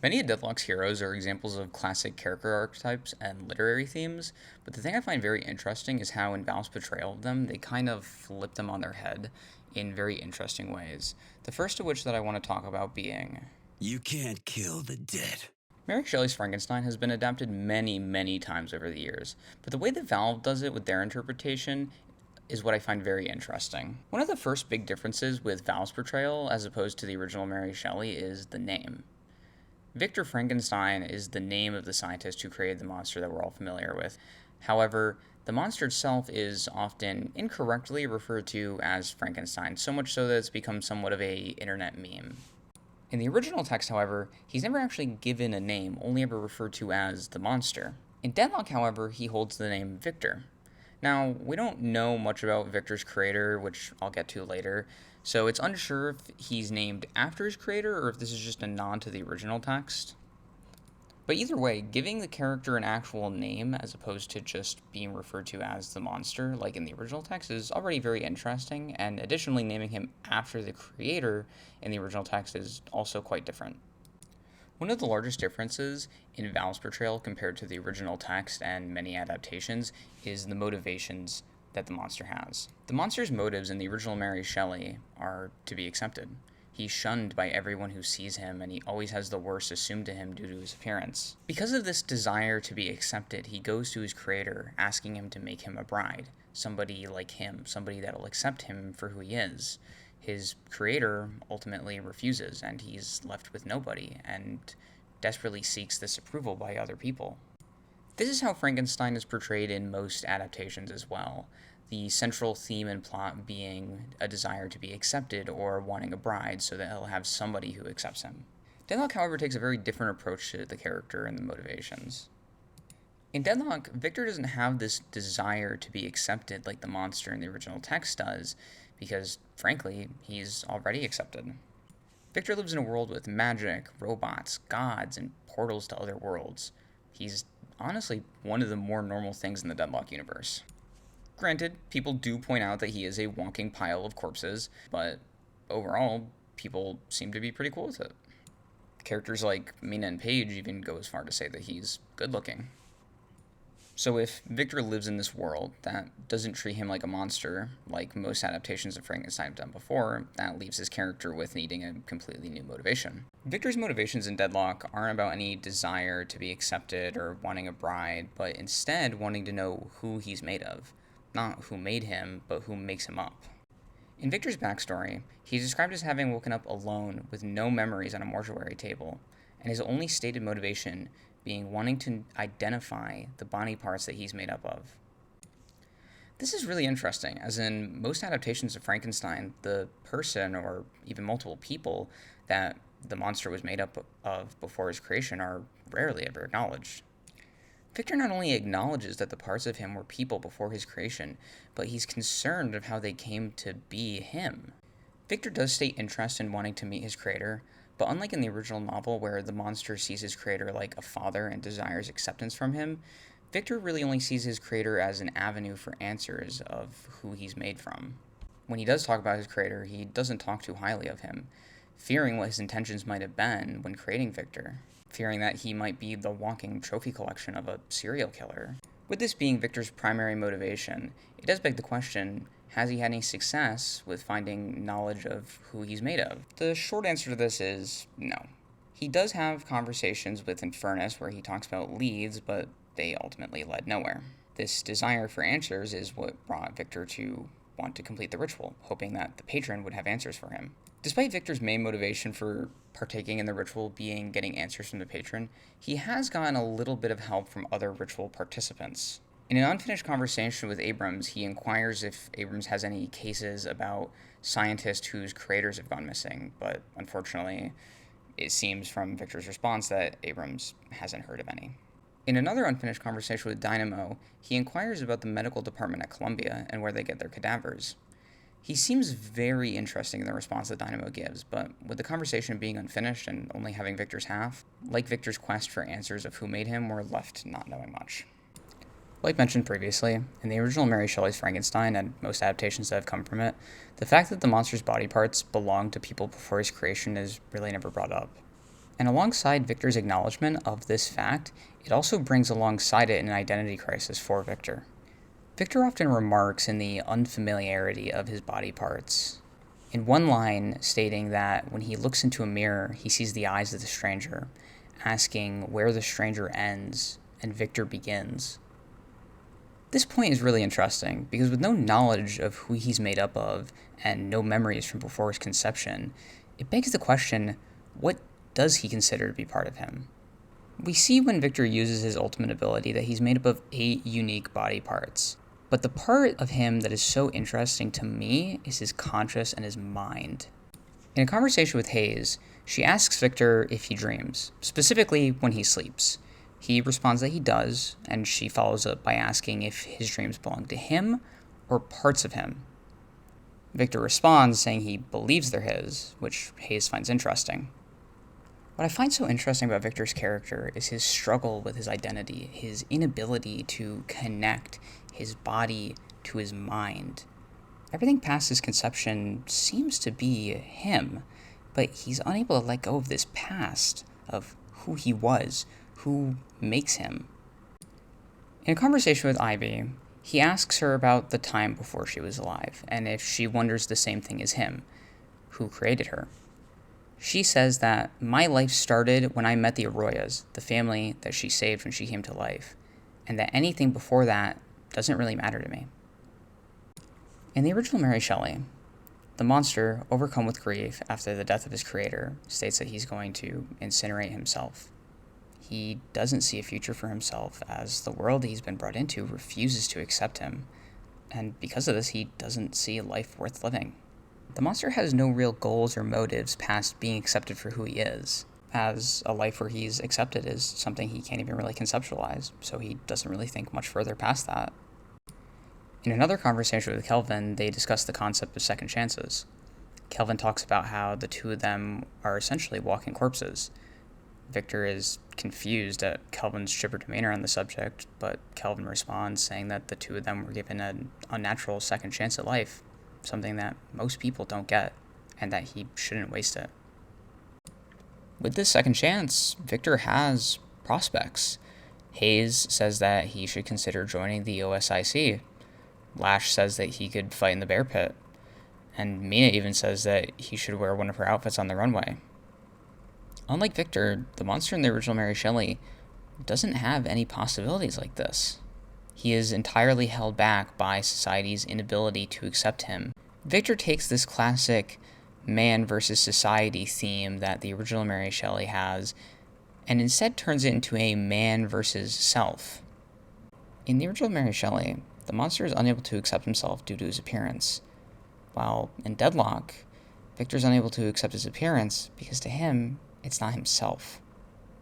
Many of Deadlock's heroes are examples of classic character archetypes and literary themes, but the thing I find very interesting is how, in Val's portrayal of them, they kind of flip them on their head in very interesting ways. The first of which that I want to talk about being You can't kill the dead. Mary Shelley's Frankenstein has been adapted many, many times over the years, but the way that Valve does it with their interpretation is what I find very interesting. One of the first big differences with Val's portrayal as opposed to the original Mary Shelley is the name. Victor Frankenstein is the name of the scientist who created the monster that we're all familiar with. However, the monster itself is often incorrectly referred to as Frankenstein, so much so that it's become somewhat of a internet meme. In the original text, however, he's never actually given a name, only ever referred to as the monster. In Deadlock, however, he holds the name Victor. Now, we don't know much about Victor's creator, which I'll get to later, so it's unsure if he's named after his creator or if this is just a nod to the original text. But either way, giving the character an actual name as opposed to just being referred to as the monster, like in the original text, is already very interesting, and additionally, naming him after the creator in the original text is also quite different. One of the largest differences in Val's portrayal compared to the original text and many adaptations is the motivations that the monster has. The monster's motives in the original Mary Shelley are to be accepted. He's shunned by everyone who sees him, and he always has the worst assumed to him due to his appearance. Because of this desire to be accepted, he goes to his creator, asking him to make him a bride, somebody like him, somebody that'll accept him for who he is. His creator ultimately refuses, and he's left with nobody, and desperately seeks this approval by other people. This is how Frankenstein is portrayed in most adaptations as well, the central theme and plot being a desire to be accepted or wanting a bride so that he'll have somebody who accepts him. Deadlock, however, takes a very different approach to the character and the motivations. In Deadlock, Victor doesn't have this desire to be accepted like the monster in the original text does, because, frankly, he's already accepted. Victor lives in a world with magic, robots, gods, and portals to other worlds. He's honestly one of the more normal things in the Deadlock universe. Granted, people do point out that he is a walking pile of corpses, but overall, people seem to be pretty cool with it. Characters like Mina and Paige even go as far to say that he's good looking. So if Victor lives in this world that doesn't treat him like a monster, like most adaptations of Frankenstein have done before, that leaves his character with needing a completely new motivation. Victor's motivations in Deadlock aren't about any desire to be accepted or wanting a bride, but instead wanting to know who he's made of. Not who made him, but who makes him up. In Victor's backstory, he's described as having woken up alone with no memories on a mortuary table, and his only stated motivation being wanting to identify the body parts that he's made up of. This is really interesting, as in most adaptations of Frankenstein, the person, or even multiple people, that the monster was made up of before his creation are rarely ever acknowledged. Victor not only acknowledges that the parts of him were people before his creation, but he's concerned of how they came to be him. Victor does state interest in wanting to meet his creator, but unlike in the original novel where the monster sees his creator like a father and desires acceptance from him, Victor really only sees his creator as an avenue for answers of who he's made from. When he does talk about his creator, he doesn't talk too highly of him, fearing what his intentions might have been when creating Victor, fearing that he might be the walking trophy collection of a serial killer. With this being Victor's primary motivation, it does beg the question, has he had any success with finding knowledge of who he's made of? The short answer to this is no. He does have conversations with Infernus where he talks about leads, but they ultimately led nowhere. This desire for answers is what brought Victor to want to complete the ritual, hoping that the patron would have answers for him. Despite Victor's main motivation for partaking in the ritual being getting answers from the patron, he has gotten a little bit of help from other ritual participants. In an unfinished conversation with Abrams, he inquires if Abrams has any cases about scientists whose creators have gone missing, but unfortunately, it seems from Victor's response that Abrams hasn't heard of any. In another unfinished conversation with Dynamo, he inquires about the medical department at Columbia and where they get their cadavers. He seems very interesting in the response that Dynamo gives, but with the conversation being unfinished and only having Victor's half, like Victor's quest for answers of who made him, we're left not knowing much. Like mentioned previously, in the original Mary Shelley's Frankenstein and most adaptations that have come from it, the fact that the monster's body parts belonged to people before his creation is really never brought up. And alongside Victor's acknowledgement of this fact, it also brings alongside it an identity crisis for Victor. Victor often remarks in the unfamiliarity of his body parts. In one line, stating that when he looks into a mirror, he sees the eyes of the stranger, asking where the stranger ends and Victor begins. This point is really interesting because with no knowledge of who he's made up of and no memories from before his conception, it begs the question, what does he consider to be part of him? We see when Victor uses his ultimate ability that he's made up of 8 unique body parts. But the part of him that is so interesting to me is his conscious and his mind. In a conversation with Hayes, she asks Victor if he dreams, specifically when he sleeps. He responds that he does, and she follows up by asking if his dreams belong to him or parts of him. Victor responds saying he believes they're his, which Hayes finds interesting. What I find so interesting about Victor's character is his struggle with his identity, his inability to connect his body to his mind. Everything past his conception seems to be him, but he's unable to let go of this past, of who he was, who makes him. In a conversation with Ivy, he asks her about the time before she was alive, and if she wonders the same thing as him, who created her. She says that my life started when I met the Arroyas, the family that she saved when she came to life, and that anything before that doesn't really matter to me. In the original Mary Shelley, the monster, overcome with grief after the death of his creator, states that he's going to incinerate himself. He doesn't see a future for himself as the world that he's been brought into refuses to accept him, and because of this, he doesn't see a life worth living. The monster has no real goals or motives past being accepted for who he is, as a life where he's accepted is something he can't even really conceptualize, so he doesn't really think much further past that. In another conversation with Kelvin, they discuss the concept of second chances. Kelvin talks about how the two of them are essentially walking corpses. Victor is confused at Kelvin's chipper demeanor on the subject, but Kelvin responds saying that the two of them were given an unnatural second chance at life, something that most people don't get, and that he shouldn't waste it. With this second chance, Victor has prospects. Hayes says that he should consider joining the OSIC. Lash says that he could fight in the bear pit. And Mina even says that he should wear one of her outfits on the runway. Unlike Victor, the monster in the original Mary Shelley doesn't have any possibilities like this. He is entirely held back by society's inability to accept him. Victor takes this classic man versus society theme that the original Mary Shelley has, and instead turns it into a man versus self. In the original Mary Shelley, the monster is unable to accept himself due to his appearance, while in Deadlock, Victor's unable to accept his appearance because to him, it's not himself.